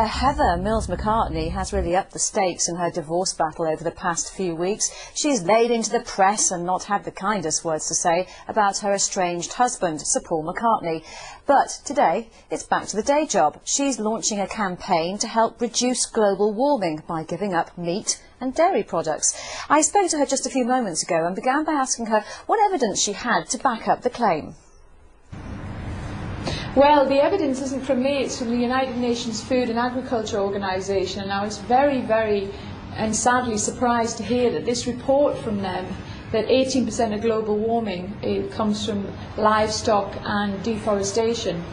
Heather Mills-McCartney has really upped the stakes in her divorce battle over the past few weeks. She's laid into the press and not had the kindest words to say about her estranged husband, Sir Paul McCartney. But today, it's back to the day job. She's launching a campaign to help reduce global warming by giving up meat and dairy products. I spoke to her just a few moments ago and began by asking her what evidence she had to back up the claim. Well, the evidence isn't from me, it's from the United Nations Food and Agriculture Organization, and I was very, very and sadly surprised to hear that this report from them, that 18% of global warming comes from livestock and deforestation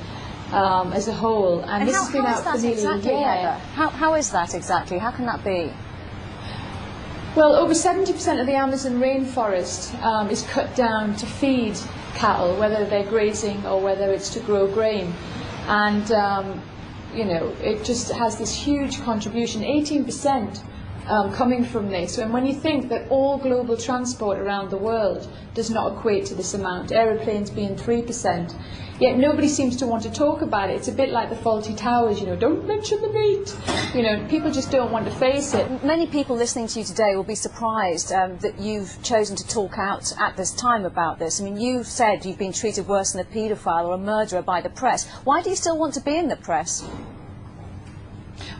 as a whole. And this has been out for nearly a year. How is that exactly? How can that be? Well, over 70% of the Amazon rainforest is cut down to feed cattle, whether they're grazing or whether it's to grow grain. And, you know, it just has this huge contribution, 18% coming from this. And when you think that all global transport around the world does not equate to this amount, aeroplanes being 3%, yet nobody seems to want to talk about it. It's a bit like the faulty towers, you know, don't mention the meat. You know, people just don't want to face it. Many people listening to you today will be surprised that you've chosen to talk out at this time about this. I mean, you've said you've been treated worse than a paedophile or a murderer by the press. Why do you still want to be in the press?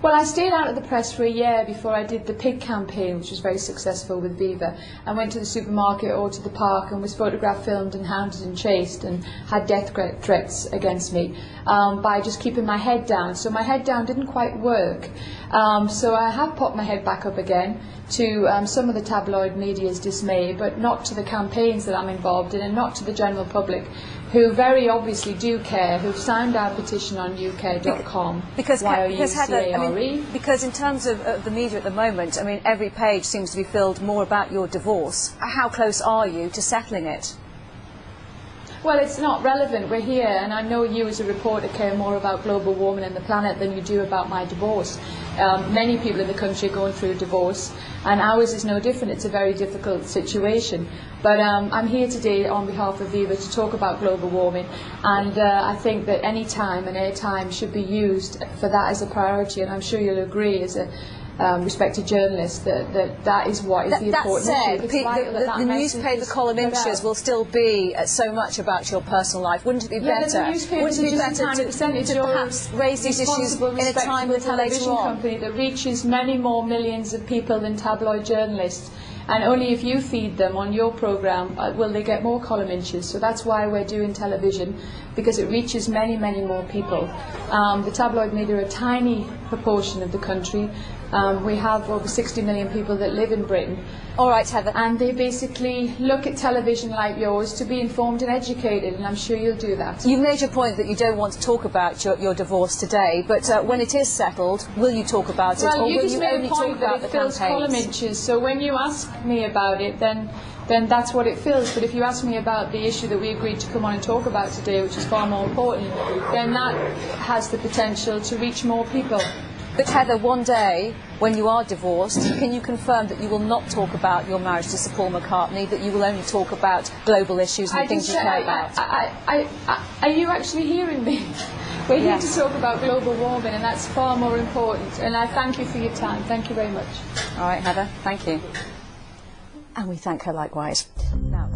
Well, I stayed out of the press for a year before I did the pig campaign, which was very successful with Viva. I went to the supermarket or to the park and was photographed, filmed and hounded and chased and had death threats against me by just keeping my head down. So my head down didn't quite work. So I have popped my head back up again to some of the tabloid media's dismay, but not to the campaigns that I'm involved in and not to the general public, who very obviously do care, who've signed our petition on UK.com. Because Heather, I mean, because in terms of the media at the moment, I mean, every page seems to be filled more about your divorce. How close are you to settling it? Well, it's not relevant. We're here, and I know you as a reporter care more about global warming and the planet than you do about my divorce. Many people in the country are going through a divorce, and ours is no different. It's a very difficult situation. But I'm here today on behalf of Viva to talk about global warming, and I think that any time and airtime should be used for that as a priority, and I'm sure you'll agree as a respected journalist that is what is the important issue. The newspaper column inches will still be so much about your personal life. Wouldn't it be better? Wouldn't it be better to perhaps raise these issues in a time with a television company that reaches many more millions of people than tabloid journalists? And only if you feed them on your programme will they get more column inches. So that's why we're doing television, because it reaches many, many more people. The tabloid media are a tiny proportion of the country. We have over 60 million people that live in Britain. All right, Heather. And they basically look at television like yours to be informed and educated, and I'm sure you'll do that. You've made your point that you don't want to talk about your divorce today, but when it is settled, will you talk about it, or will you only talk about the campaigns? Column inches, so when you ask me about it, then that's what it fills. But if you ask me about the issue that we agreed to come on and talk about today, which is far more important, then that has the potential to reach more people. But Heather, one day, when you are divorced, can you confirm that you will not talk about your marriage to Sir Paul McCartney, that you will only talk about global issues and things you care about? Are you actually hearing me? We're here to talk about global warming, and that's far more important. And I thank you for your time. Thank you very much. All right, Heather, thank you. And we thank her likewise. Now,